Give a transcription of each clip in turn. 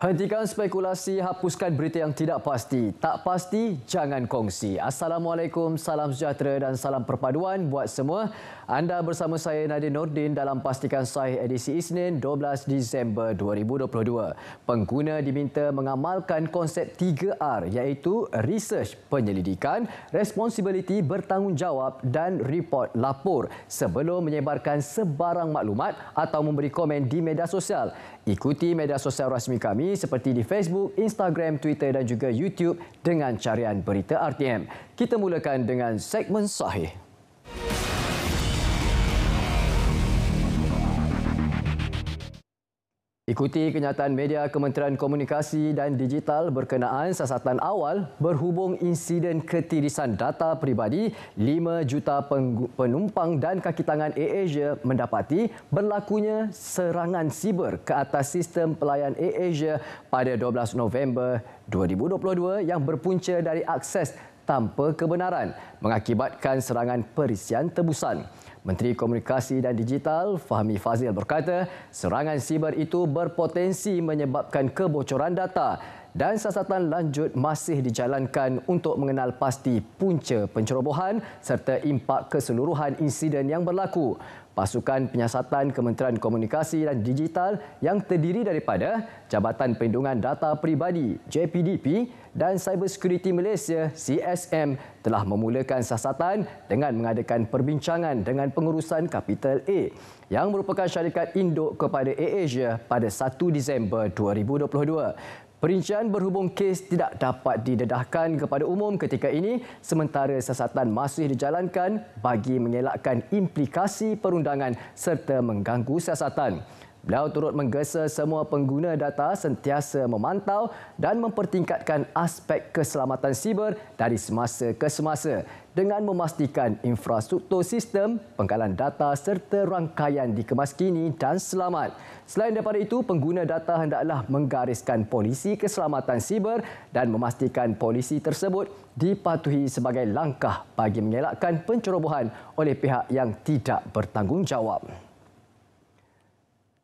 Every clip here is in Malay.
Hentikan spekulasi, hapuskan berita yang tidak pasti. Tak pasti, jangan kongsi. Assalamualaikum, salam sejahtera dan salam perpaduan buat semua. Anda bersama saya Nadia Nordin dalam Pastikan Sahih edisi Isnin 12 Disember 2022. Pengguna diminta mengamalkan konsep 3R iaitu Research, Penyelidikan, Responsibility, Bertanggungjawab dan Report, Lapor sebelum menyebarkan sebarang maklumat atau memberi komen di media sosial. Ikuti media sosial rasmi kami seperti di Facebook, Instagram, Twitter dan juga YouTube dengan carian Berita RTM. Kita mulakan dengan segmen Sahih. Ikuti kenyataan media Kementerian Komunikasi dan Digital berkenaan siasatan awal berhubung insiden ketirisan data peribadi 5 juta penumpang dan kaki tangan AirAsia mendapati berlakunya serangan siber ke atas sistem pelayan AirAsia pada 12 November 2022 yang berpunca dari akses tanpa kebenaran mengakibatkan serangan perisian tebusan. Menteri Komunikasi dan Digital Fahmi Fadzil berkata serangan siber itu berpotensi menyebabkan kebocoran data dan siasatan lanjut masih dijalankan untuk mengenal pasti punca pencerobohan serta impak keseluruhan insiden yang berlaku. Pasukan penyiasatan Kementerian Komunikasi dan Digital yang terdiri daripada Jabatan Perlindungan Data Peribadi JPDP dan Cybersecurity Malaysia CSM telah memulakan siasatan dengan mengadakan perbincangan dengan pengurusan Capital A yang merupakan syarikat induk kepada AirAsia pada 1 Disember 2022. Perincian berhubung kes tidak dapat didedahkan kepada umum ketika ini sementara siasatan masih dijalankan bagi mengelakkan implikasi perundangan serta mengganggu siasatan. Beliau turut menggesa semua pengguna data sentiasa memantau dan mempertingkatkan aspek keselamatan siber dari semasa ke semasa dengan memastikan infrastruktur sistem, pengkalan data serta rangkaian dikemas kini dan selamat. Selain daripada itu, pengguna data hendaklah menggariskan polisi keselamatan siber dan memastikan polisi tersebut dipatuhi sebagai langkah bagi mengelakkan pencerobohan oleh pihak yang tidak bertanggungjawab.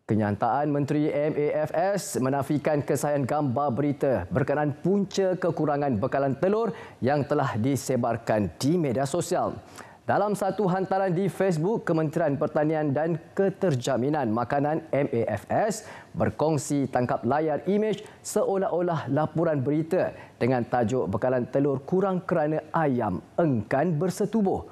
Kenyataan Menteri MAFS menafikan kesahihan gambar berita berkenaan punca kekurangan bekalan telur yang telah disebarkan di media sosial. Dalam satu hantaran di Facebook, Kementerian Pertanian dan Keterjaminan Makanan MAFS berkongsi tangkap layar imej seolah-olah laporan berita dengan tajuk bekalan telur kurang kerana ayam enggan bersetubuh.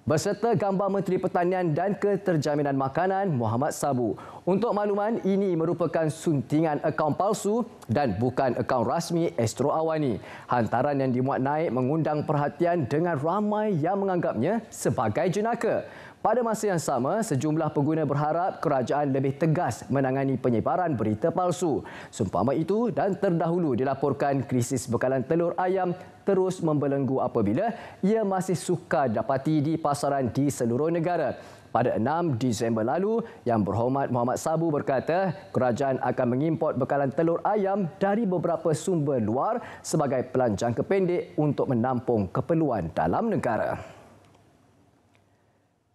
Berserta gambar Menteri Pertanian dan Keterjaminan Makanan Muhammad Sabu. Untuk makluman, ini merupakan suntingan akaun palsu dan bukan akaun rasmi Astro Awani. Hantaran yang dimuat naik mengundang perhatian dengan ramai yang menganggapnya sebagai jenaka. Pada masa yang sama, sejumlah pengguna berharap kerajaan lebih tegas menangani penyebaran berita palsu. Seumpama itu dan terdahulu dilaporkan krisis bekalan telur ayam terus membelenggu apabila ia masih sukar dapati di pasaran di seluruh negara. Pada 6 Disember lalu, Yang Berhormat Muhammad Sabu berkata kerajaan akan mengimport bekalan telur ayam dari beberapa sumber luar sebagai pelan jangka pendek untuk menampung keperluan dalam negara.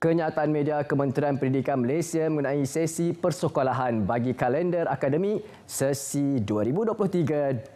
Kenyataan media Kementerian Pendidikan Malaysia mengenai sesi persekolahan bagi kalender akademik sesi 2023-2024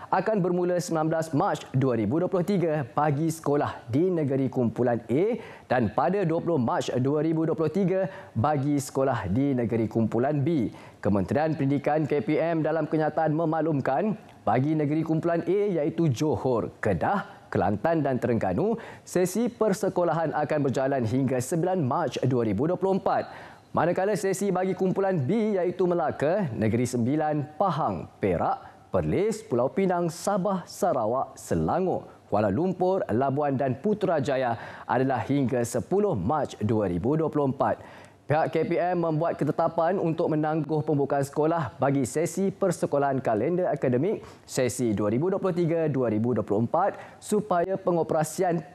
akan bermula 19 Mac 2023 bagi sekolah di negeri kumpulan A dan pada 20 Mac 2023 bagi sekolah di negeri kumpulan B. Kementerian Pendidikan KPM dalam kenyataan memaklumkan bagi negeri kumpulan A iaitu Johor, Kedah, Kelantan dan Terengganu, sesi persekolahan akan berjalan hingga 9 Mac 2024. Manakala sesi bagi kumpulan B iaitu Melaka, Negeri Sembilan, Pahang, Perak, Perlis, Pulau Pinang, Sabah, Sarawak, Selangor, Kuala Lumpur, Labuan dan Putrajaya adalah hingga 10 Mac 2024. Pihak KPM membuat ketetapan untuk menangguh pembukaan sekolah bagi sesi persekolahan kalender akademik sesi 2023-2024 supaya pengoperasian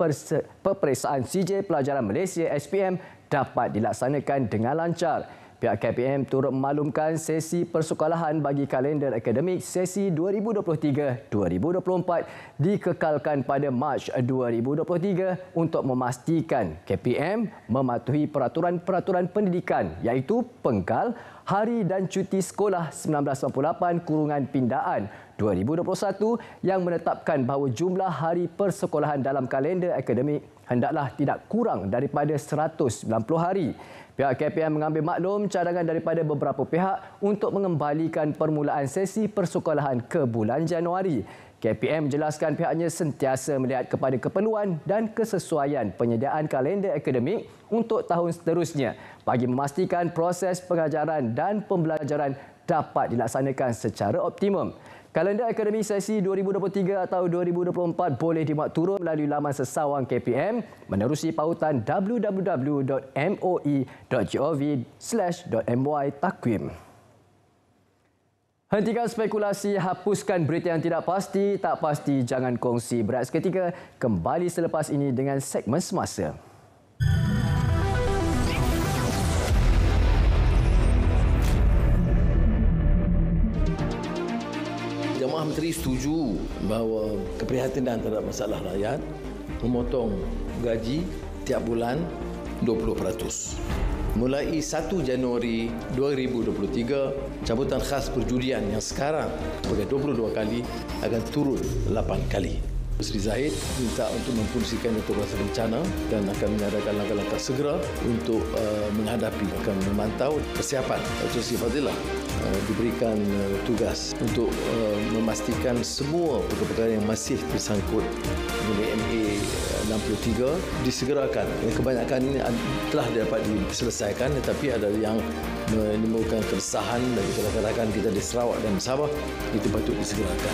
peperiksaan CJ Pelajaran Malaysia SPM dapat dilaksanakan dengan lancar. Pihak KPM turut memaklumkan sesi persekolahan bagi kalender akademik sesi 2023-2024 dikekalkan pada Mac 2023 untuk memastikan KPM mematuhi peraturan-peraturan pendidikan iaitu penggal hari dan cuti sekolah 1998-pindaan 2021 yang menetapkan bahawa jumlah hari persekolahan dalam kalender akademik hendaklah tidak kurang daripada 190 hari. Pihak KPM mengambil maklum cadangan daripada beberapa pihak untuk mengembalikan permulaan sesi persekolahan ke bulan Januari. KPM menjelaskan pihaknya sentiasa melihat kepada keperluan dan kesesuaian penyediaan kalender akademik untuk tahun seterusnya bagi memastikan proses pengajaran dan pembelajaran dapat dilaksanakan secara optimum. Kalender akademik sesi 2023 atau 2024 boleh dimuat turun melalui laman sesawang KPM menerusi pautan www.moi.gov.my takwim. Hentikan spekulasi, hapuskan berita yang tidak pasti, tak pasti, jangan kongsi. Berat seketika, kembali selepas ini dengan segmen semasa. Jamaah Menteri setuju bahawa keprihatinan terhadap masalah rakyat memotong gaji tiap bulan 20%. Mulai 1 Januari 2023, cabutan khas perjudian yang sekarang sebagai 22 kali akan turun 8 kali. Sri Zahid minta untuk memfungsikan tugas bencana dan akan mengadakan langkah-langkah segera untuk menghadapi, akan memantau persiapan. Datuk Seri Fadilah diberikan tugas untuk memastikan semua perkara-perkara yang masih tersangkut mengenai MA 63 disegerakan. Kebanyakan ini telah dapat diselesaikan, tetapi ada yang menimbulkan keresahan bagi rakan-rakan kita di Sarawak dan Sabah, itu patut disegerakan.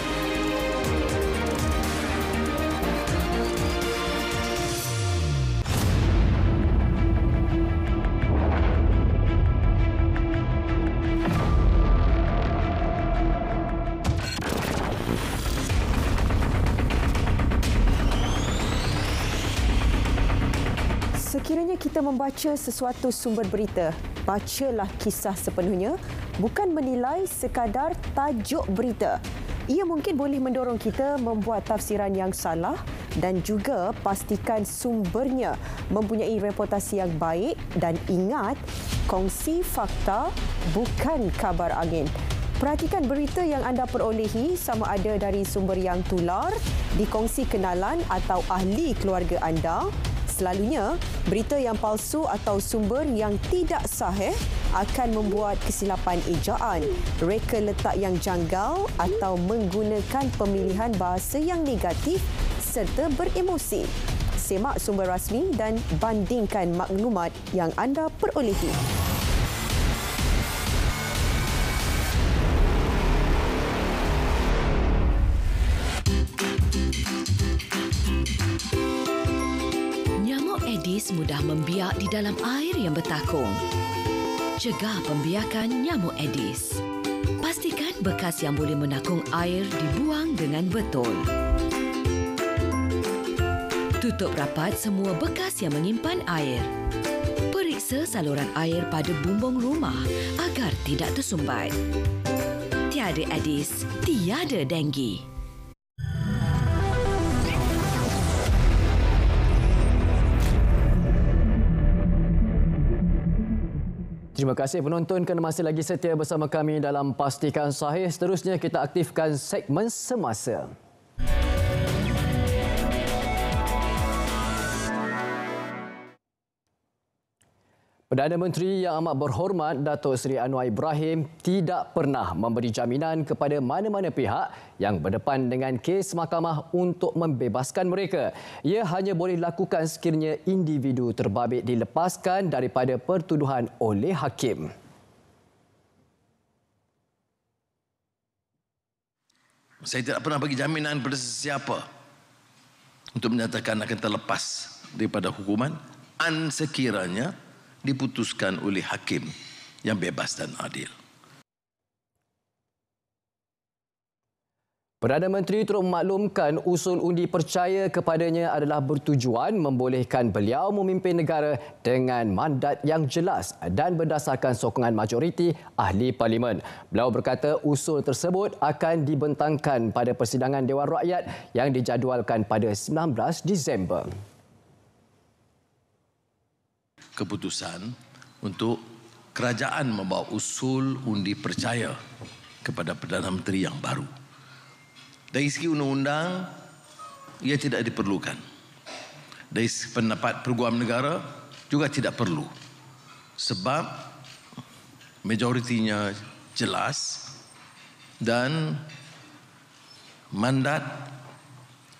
Sekiranya kita membaca sesuatu sumber berita, bacalah kisah sepenuhnya, bukan menilai sekadar tajuk berita. Ia mungkin boleh mendorong kita membuat tafsiran yang salah dan juga pastikan sumbernya mempunyai reputasi yang baik dan ingat, kongsi fakta bukan kabar angin. Perhatikan berita yang anda perolehi sama ada dari sumber yang tular, dikongsi kenalan atau ahli keluarga anda. Selalunya, berita yang palsu atau sumber yang tidak sahih akan membuat kesilapan ejaan, reka letak yang janggal atau menggunakan pemilihan bahasa yang negatif serta beremosi. Semak sumber rasmi dan bandingkan maklumat yang anda perolehi. Aedes mudah membiak di dalam air yang bertakung. Cegah pembiakan nyamuk Aedes. Pastikan bekas yang boleh menakung air dibuang dengan betul. Tutup rapat semua bekas yang menyimpan air. Periksa saluran air pada bumbung rumah agar tidak tersumbat. Tiada Aedes, tiada denggi. Terima kasih penonton kerana masih lagi setia bersama kami dalam Pastikan Sahih. Seterusnya kita aktifkan segmen semasa. Perdana Menteri Yang Amat Berhormat Datuk Seri Anwar Ibrahim tidak pernah memberi jaminan kepada mana-mana pihak yang berdepan dengan kes mahkamah untuk membebaskan mereka. Ia hanya boleh lakukan sekiranya individu terbabit dilepaskan daripada pertuduhan oleh hakim. Saya tidak pernah bagi jaminan kepada sesiapa untuk menyatakan akan terlepas daripada hukuman sekiranya diputuskan oleh hakim yang bebas dan adil. Perdana Menteri turut memaklumkan usul undi percaya kepadanya adalah bertujuan membolehkan beliau memimpin negara dengan mandat yang jelas dan berdasarkan sokongan majoriti ahli parlimen. Beliau berkata usul tersebut akan dibentangkan pada persidangan Dewan Rakyat yang dijadualkan pada 19 Disember. Keputusan untuk kerajaan membawa usul undi percaya kepada Perdana Menteri yang baru. Dari segi undang-undang, ia tidak diperlukan. Dari pendapat Perguruan Negara juga tidak perlu. Sebab majoritinya jelas dan mandat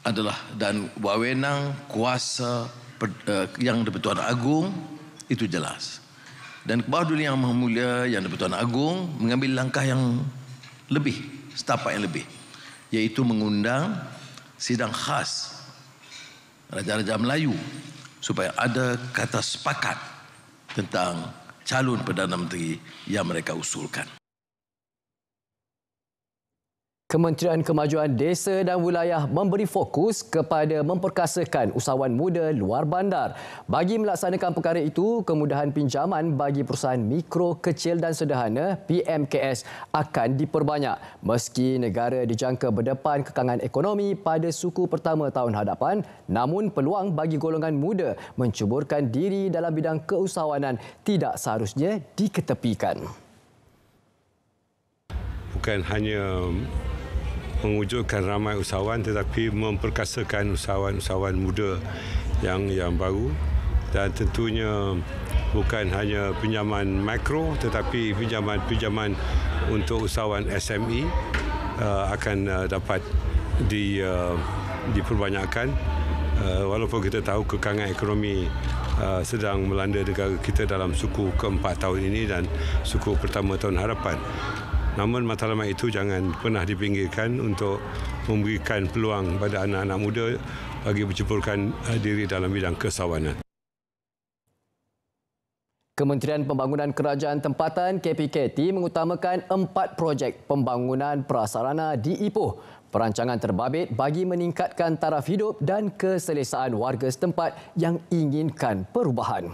adalah dan wewenang kuasa yang di-Pertuan Agong itu jelas. Dan Kebawah Dunia Yang Maha Mulia yang di-Pertuan Agong mengambil langkah yang lebih, setapak yang lebih, iaitu mengundang sidang khas Raja-Raja Melayu supaya ada kata sepakat tentang calon Perdana Menteri yang mereka usulkan. Kementerian Kemajuan Desa dan Wilayah memberi fokus kepada memperkasakan usahawan muda luar bandar. Bagi melaksanakan perkara itu, kemudahan pinjaman bagi perusahaan mikro, kecil dan sederhana PMKS akan diperbanyak. Meski negara dijangka berdepan kekangan ekonomi pada suku pertama tahun hadapan, namun peluang bagi golongan muda mencuburkan diri dalam bidang keusahawanan tidak seharusnya diketepikan. Bukan hanya mewujudkan ramai usahawan tetapi memperkasakan usahawan-usahawan muda yang baru, dan tentunya bukan hanya pinjaman makro tetapi pinjaman untuk usahawan SME akan dapat diperbanyakkan, walaupun kita tahu kekangan ekonomi sedang melanda negara kita dalam suku keempat tahun ini dan suku pertama tahun harapan. Namun matlamat itu jangan pernah dipinggirkan untuk memberikan peluang pada anak-anak muda bagi menceburkan diri dalam bidang keusahawanan. Kementerian Pembangunan Kerajaan Tempatan KPKT mengutamakan 4 projek pembangunan prasarana di Ipoh. Perancangan terbabit bagi meningkatkan taraf hidup dan keselesaan warga setempat yang inginkan perubahan.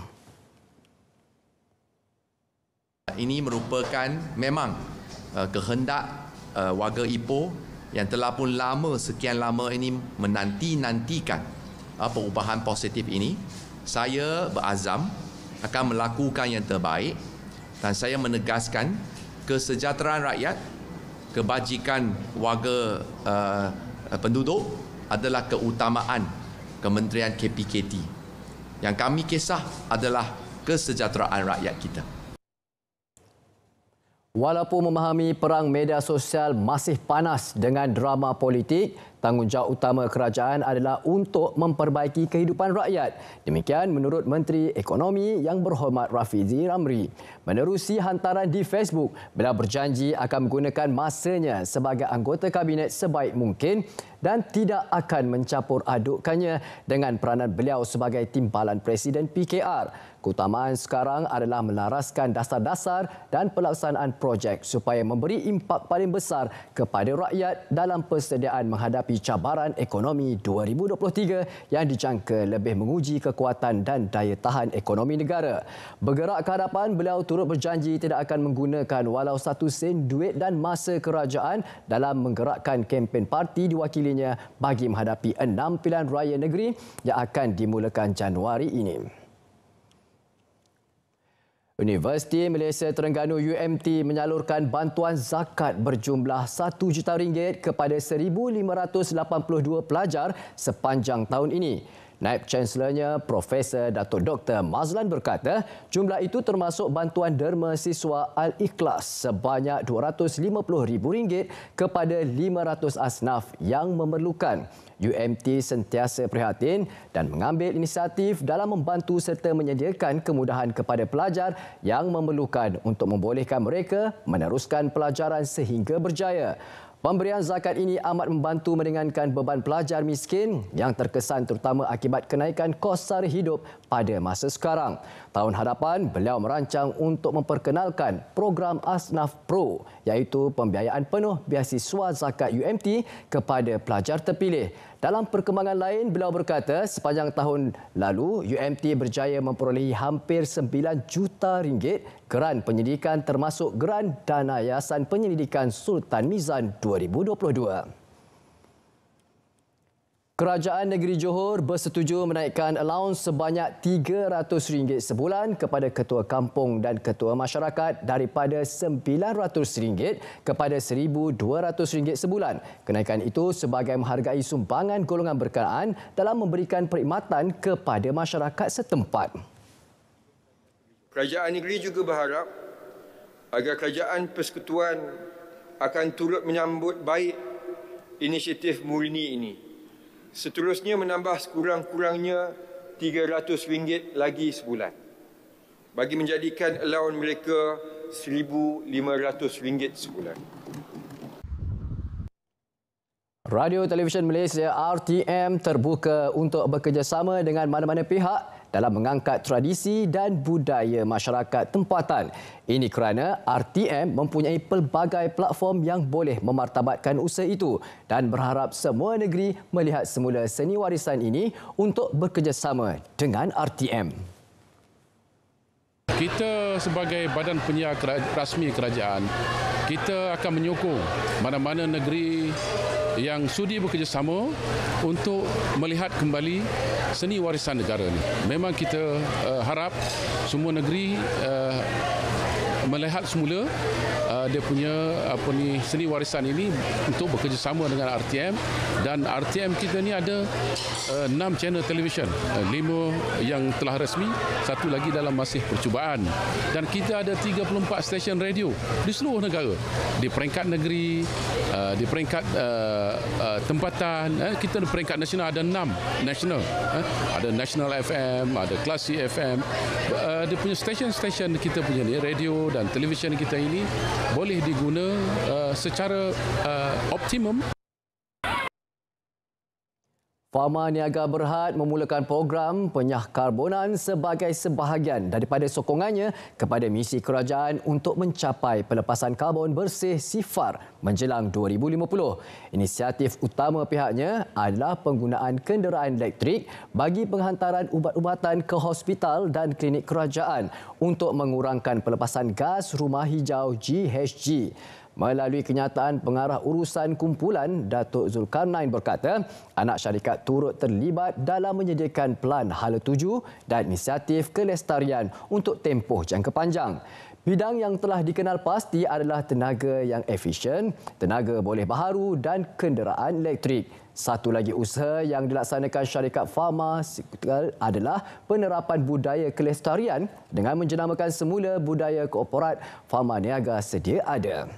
Ini merupakan memang kehendak warga Ipoh yang telah pun sekian lama ini menanti-nantikan perubahan positif ini. Saya berazam akan melakukan yang terbaik dan saya menegaskan kesejahteraan rakyat, kebajikan warga penduduk adalah keutamaan Kementerian KPKT. Yang kami kisah adalah kesejahteraan rakyat kita. Walaupun memahami perang media sosial masih panas dengan drama politik, tanggungjawab utama kerajaan adalah untuk memperbaiki kehidupan rakyat. Demikian menurut Menteri Ekonomi Yang Berhormat Rafizi Ramli. Menerusi hantaran di Facebook, beliau berjanji akan menggunakan masanya sebagai anggota kabinet sebaik mungkin dan tidak akan mencampur adukkannya dengan peranan beliau sebagai timbalan Presiden PKR. Keutamaan sekarang adalah melaraskan dasar-dasar dan pelaksanaan projek supaya memberi impak paling besar kepada rakyat dalam persediaan menghadapi cabaran ekonomi 2023 yang dijangka lebih menguji kekuatan dan daya tahan ekonomi negara. Bergerak ke hadapan, beliau turut berjanji tidak akan menggunakan walau satu sen duit dan masa kerajaan dalam menggerakkan kempen parti diwakilinya bagi menghadapi 6 pilihan raya negeri yang akan dimulakan Januari ini. Universiti Malaysia Terengganu UMT menyalurkan bantuan zakat berjumlah RM1 juta kepada 1,582 pelajar sepanjang tahun ini. Naib Chancelornya Profesor Datuk Dr. Mazlan berkata, jumlah itu termasuk bantuan derma siswa Al-Ikhlas sebanyak RM250,000 kepada 500 asnaf yang memerlukan. UMT sentiasa prihatin dan mengambil inisiatif dalam membantu serta menyediakan kemudahan kepada pelajar yang memerlukan untuk membolehkan mereka meneruskan pelajaran sehingga berjaya. Pemberian zakat ini amat membantu meringankan beban pelajar miskin yang terkesan terutama akibat kenaikan kos sara hidup pada masa sekarang. Tahun hadapan, beliau merancang untuk memperkenalkan program Asnaf Pro iaitu pembiayaan penuh beasiswa zakat UMT kepada pelajar terpilih. Dalam perkembangan lain, beliau berkata sepanjang tahun lalu UMT berjaya memperolehi hampir 9 juta ringgit geran penyelidikan termasuk geran Dana Yayasan Penyelidikan Sultan Mizan 2022. Kerajaan Negeri Johor bersetuju menaikkan allowance sebanyak RM300 sebulan kepada ketua kampung dan ketua masyarakat daripada RM900 kepada RM1,200 sebulan. Kenaikan itu sebagai menghargai sumbangan golongan berkenaan dalam memberikan perkhidmatan kepada masyarakat setempat. Kerajaan negeri juga berharap agar kerajaan persekutuan akan turut menyambut baik inisiatif Murni ini. Seterusnya menambah sekurang-kurangnya RM300 lagi sebulan bagi menjadikan allowance mereka RM1,500 sebulan. Radio Televisyen Malaysia RTM terbuka untuk bekerjasama dengan mana-mana pihak dalam mengangkat tradisi dan budaya masyarakat tempatan. Ini kerana RTM mempunyai pelbagai platform yang boleh memartabatkan usaha itu dan berharap semua negeri melihat semula seni warisan ini untuk bekerjasama dengan RTM. Kita sebagai badan penyiar rasmi kerajaan, kita akan menyokong mana-mana negeri yang sudi bekerjasama untuk melihat kembali seni warisan negara ini. Memang kita harap semua negeri melihat semula dia punya seni warisan ini untuk bekerjasama dengan RTM, dan RTM kita ni ada 6 channel televisyen, 5 yang telah resmi, 1 lagi dalam masih percubaan, dan kita ada 34 stesen radio di seluruh negara, di peringkat negeri, di peringkat tempatan. Kita di peringkat nasional ada 6 nasional, ada National FM, ada Classy FM. Dia punya stesen-stesen kita punya ni, radio dan televisyen kita ini boleh diguna secara optimum. Fama Niaga Berhad memulakan program penyah karbonan sebagai sebahagian daripada sokongannya kepada misi kerajaan untuk mencapai pelepasan karbon bersih sifar menjelang 2050. Inisiatif utama pihaknya adalah penggunaan kenderaan elektrik bagi penghantaran ubat-ubatan ke hospital dan klinik kerajaan untuk mengurangkan pelepasan gas rumah hijau GHG. Melalui kenyataan pengarah urusan kumpulan, Datuk Zulkarnain berkata, anak syarikat turut terlibat dalam menyediakan pelan Hala 7 dan inisiatif kelestarian untuk tempoh jangka panjang. Bidang yang telah dikenal pasti adalah tenaga yang efisien, tenaga boleh baharu dan kenderaan elektrik. Satu lagi usaha yang dilaksanakan syarikat Pharmaceutical adalah penerapan budaya kelestarian dengan menjenamakan semula budaya korporat Pharma Niaga sedia ada.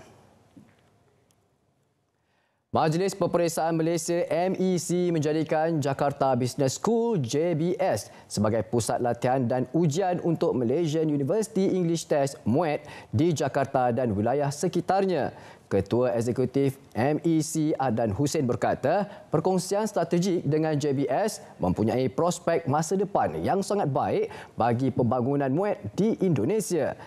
Majlis Peperiksaan Malaysia MEC menjadikan Jakarta Business School JBS sebagai pusat latihan dan ujian untuk Malaysian University English Test MUET di Jakarta dan wilayah sekitarnya. Ketua Eksekutif MEC Adnan Hussein berkata, perkongsian strategik dengan JBS mempunyai prospek masa depan yang sangat baik bagi pembangunan MUET di Indonesia.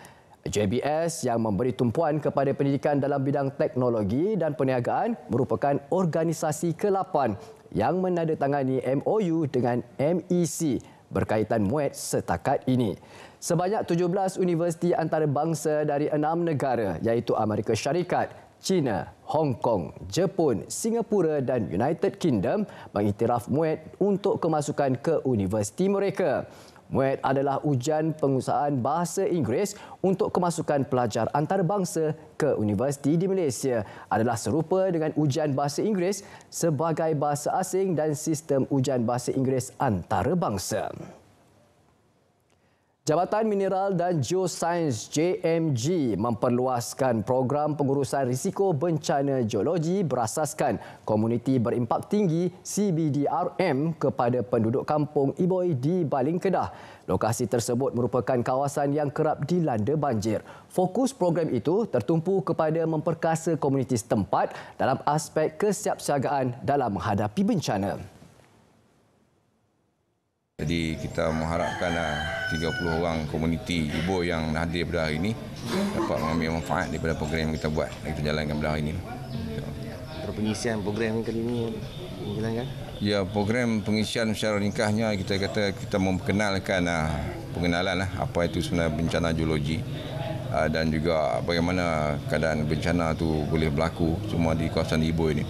JBS yang memberi tumpuan kepada pendidikan dalam bidang teknologi dan perniagaan merupakan organisasi ke-8 yang menandatangani MOU dengan MEC berkaitan MUET setakat ini. Sebanyak 17 universiti antarabangsa dari 6 negara iaitu Amerika Syarikat, China, Hong Kong, Jepun, Singapura dan United Kingdom mengiktiraf MUET untuk kemasukan ke universiti mereka. MUET adalah ujian pengusahaan bahasa Inggeris untuk kemasukan pelajar antarabangsa ke universiti di Malaysia adalah serupa dengan ujian bahasa Inggeris sebagai bahasa asing dan sistem ujian bahasa Inggeris antarabangsa. Jabatan Mineral dan Geosains JMG memperluaskan program pengurusan risiko bencana geologi berasaskan komuniti berimpak tinggi CBDRM kepada penduduk kampung Iboi di Baling Kedah. Lokasi tersebut merupakan kawasan yang kerap dilanda banjir. Fokus program itu tertumpu kepada memperkasa komuniti setempat dalam aspek kesiapsiagaan dalam menghadapi bencana. Jadi kita mengharapkan 30 orang komuniti Ibo yang hadir pada hari ini dapat mengambil manfaat daripada program yang kita buat dan kita jalankan pada hari ini. Pengisian program kali ini dijalankan? Ya, program pengisian secara ringkasnya kita memperkenalkan pengenalan apa itu sebenarnya bencana geologi dan juga bagaimana keadaan bencana itu boleh berlaku semua di kawasan Ibo ini.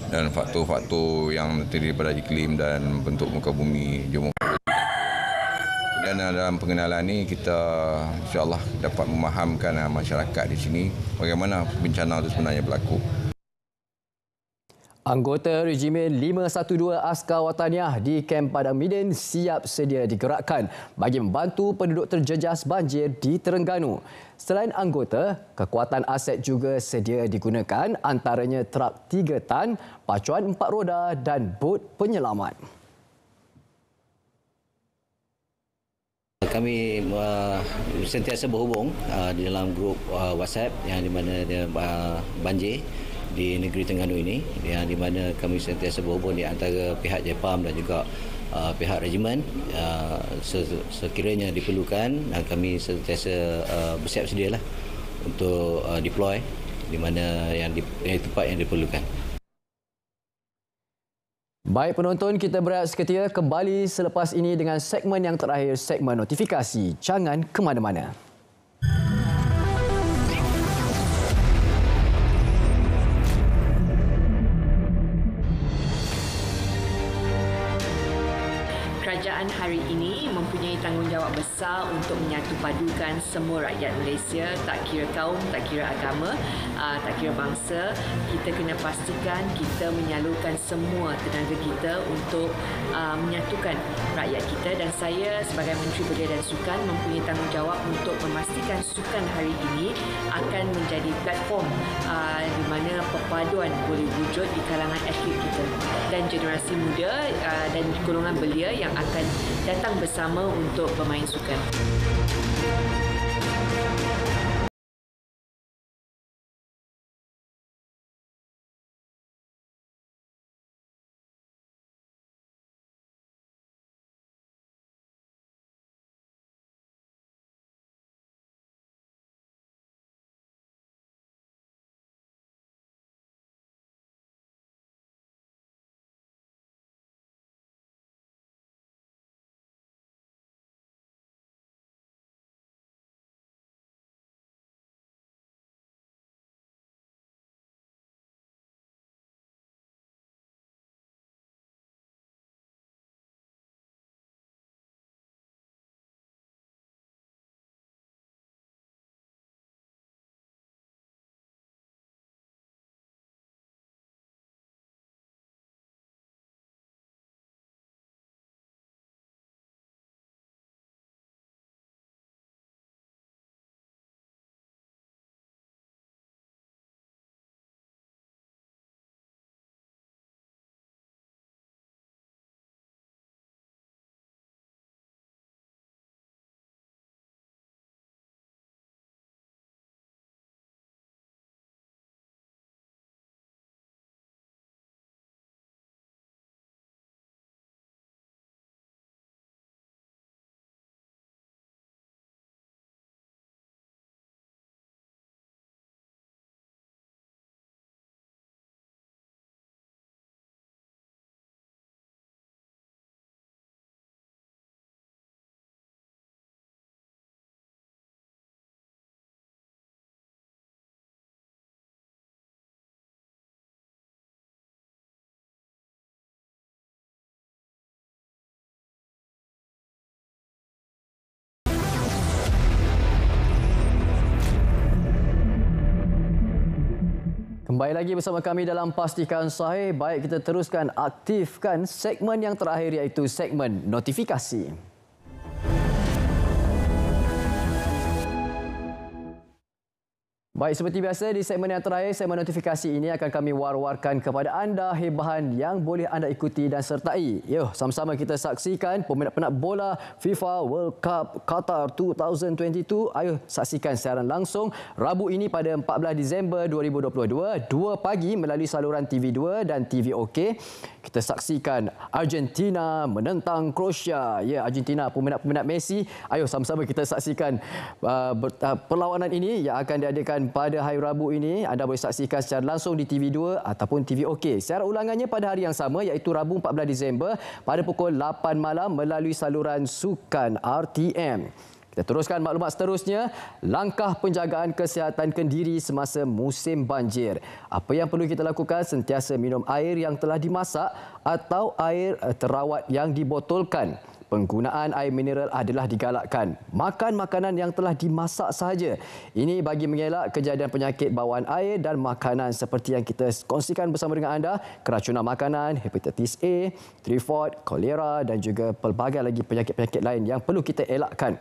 Dan faktor-faktor yang terdiri daripada iklim dan bentuk muka bumi geomorfologi. Dan dalam pengenalan ini kita insya-Allah dapat memahamkan masyarakat di sini bagaimana bencana itu sebenarnya berlaku. Anggota Regimen 512 Askar Wataniah di Kem Padang Midin siap sedia digerakkan bagi membantu penduduk terjejas banjir di Terengganu. Selain anggota, kekuatan aset juga sedia digunakan antaranya trak 3 tan, pacuan 4 roda dan bot penyelamat. Kami sentiasa berhubung di dalam grup WhatsApp yang di mana dia banjir di negeri Terengganu ini, yang di mana kami sentiasa berhubung di antara pihak JPAM dan juga pihak regimen sekiranya diperlukan, dan kami sentiasa bersiap sedialah untuk deploy di mana yang tempat yang diperlukan. Baik penonton, kita berehat seketika, kembali selepas ini dengan segmen yang terakhir, segmen notifikasi. Jangan ke mana-mana. Kerajaan hari ini mempunyai tanggungjawab besar untuk menyatupadukan semua rakyat Malaysia, tak kira kaum, tak kira agama, tak kira bangsa. Kita kena pastikan kita menyalurkan semua tenaga kita untuk menyatukan rakyat kita, dan saya sebagai Menteri Belia dan Sukan mempunyai tanggungjawab untuk memastikan sukan hari ini akan menjadi platform di mana perpaduan boleh wujud di kalangan atlet kita dan generasi muda dan golongan belia yang akan datang bersama untuk bermain sukan. Kembali lagi bersama kami dalam Pastikan Sahih. Baik, kita teruskan aktifkan segmen yang terakhir iaitu segmen notifikasi. Baik, seperti biasa di segmen yang terakhir, segmen notifikasi ini akan kami war-warkan kepada anda hebahan yang boleh anda ikuti dan sertai. Yuk, sama-sama kita saksikan peminat-peminat bola FIFA World Cup Qatar 2022. Ayo saksikan siaran langsung Rabu ini pada 14 Disember 2022, 2 pagi melalui saluran TV2 dan TV OK. Kita saksikan Argentina menentang Croatia. Ya, Argentina, peminat-peminat Messi. Ayo sama-sama kita saksikan perlawanan ini yang akan diadakan pada hari Rabu ini. Anda boleh saksikan secara langsung di TV2 ataupun TV OK. Siaran ulangannya pada hari yang sama iaitu Rabu 14 Disember pada pukul 8 malam melalui saluran sukan RTM. Kita teruskan maklumat seterusnya. Langkah penjagaan kesihatan kendiri semasa musim banjir. Apa yang perlu kita lakukan? Sentiasa minum air yang telah dimasak atau air terawat yang dibotolkan. Penggunaan air mineral adalah digalakkan. Makan makanan yang telah dimasak sahaja. Ini bagi mengelak kejadian penyakit bawaan air dan makanan seperti yang kita kongsikan bersama dengan anda. Keracunan makanan, hepatitis A, typhoid, kolera dan juga pelbagai lagi penyakit-penyakit lain yang perlu kita elakkan.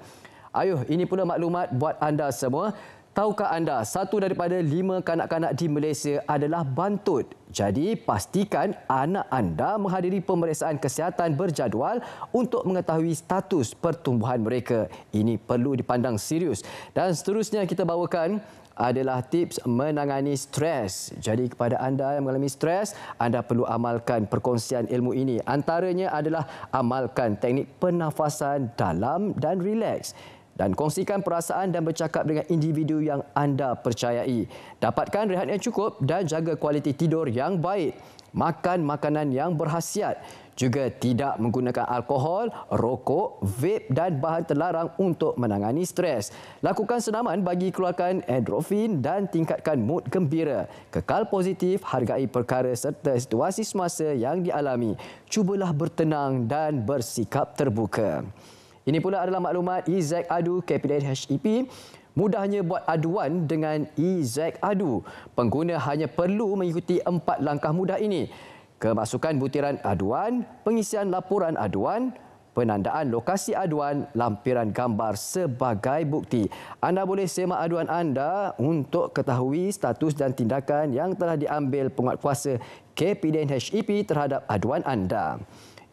Ayuh, ini pula maklumat buat anda semua. Tahukah anda, 1 daripada 5 kanak-kanak di Malaysia adalah bantut. Jadi, pastikan anak anda menghadiri pemeriksaan kesihatan berjadual untuk mengetahui status pertumbuhan mereka. Ini perlu dipandang serius. Dan seterusnya kita bawakan adalah tips menangani stres. Jadi kepada anda yang mengalami stres, anda perlu amalkan perkongsian ilmu ini. Antaranya adalah amalkan teknik pernafasan dalam dan rileks. Dan kongsikan perasaan dan bercakap dengan individu yang anda percayai. Dapatkan rehat yang cukup dan jaga kualiti tidur yang baik. Makan makanan yang berkhasiat. Juga tidak menggunakan alkohol, rokok, vape dan bahan terlarang untuk menangani stres. Lakukan senaman bagi keluarkan endorfin dan tingkatkan mood gembira. Kekal positif, hargai perkara serta situasi semasa yang dialami. Cubalah bertenang dan bersikap terbuka. Ini pula adalah maklumat EZ Adu KPDN HEP. Mudahnya buat aduan dengan EZ Adu. Pengguna hanya perlu mengikuti 4 langkah mudah ini. Kemasukan butiran aduan, pengisian laporan aduan, penandaan lokasi aduan, lampiran gambar sebagai bukti. Anda boleh semak aduan anda untuk ketahui status dan tindakan yang telah diambil penguatkuasa KPDN HEP terhadap aduan anda.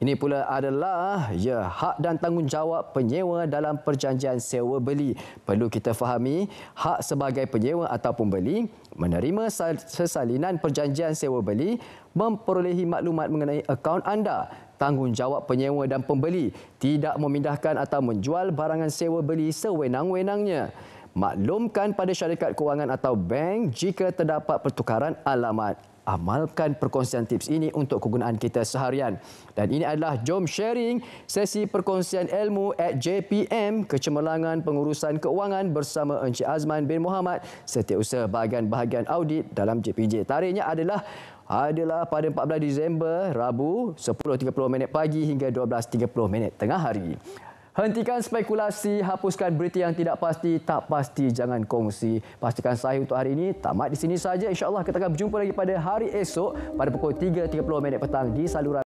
Ini pula adalah hak dan tanggungjawab penyewa dalam perjanjian sewa beli. Perlu kita fahami, hak sebagai penyewa atau pembeli menerima sesalinan perjanjian sewa beli, memperolehi maklumat mengenai akaun anda. Tanggungjawab penyewa dan pembeli tidak memindahkan atau menjual barangan sewa beli sewenang-wenangnya. Maklumkan pada syarikat kewangan atau bank jika terdapat pertukaran alamat. Amalkan perkongsian tips ini untuk kegunaan kita seharian. Dan ini adalah Jom Sharing, sesi perkongsian ilmu @JPM, Kecemerlangan Pengurusan Keuangan bersama Encik Azman bin Muhammad, Setiausaha Bahagian Audit dalam JPJ. Tarikhnya adalah pada 14 Disember, Rabu, 10.30 pagi hingga 12.30 tengah hari. Hentikan spekulasi, hapuskan berita yang tidak pasti, tak pasti jangan kongsi. Pastikan sahih untuk hari ini. Tamat di sini saja. InsyaAllah kita akan berjumpa lagi pada hari esok pada pukul 3.30 petang di saluran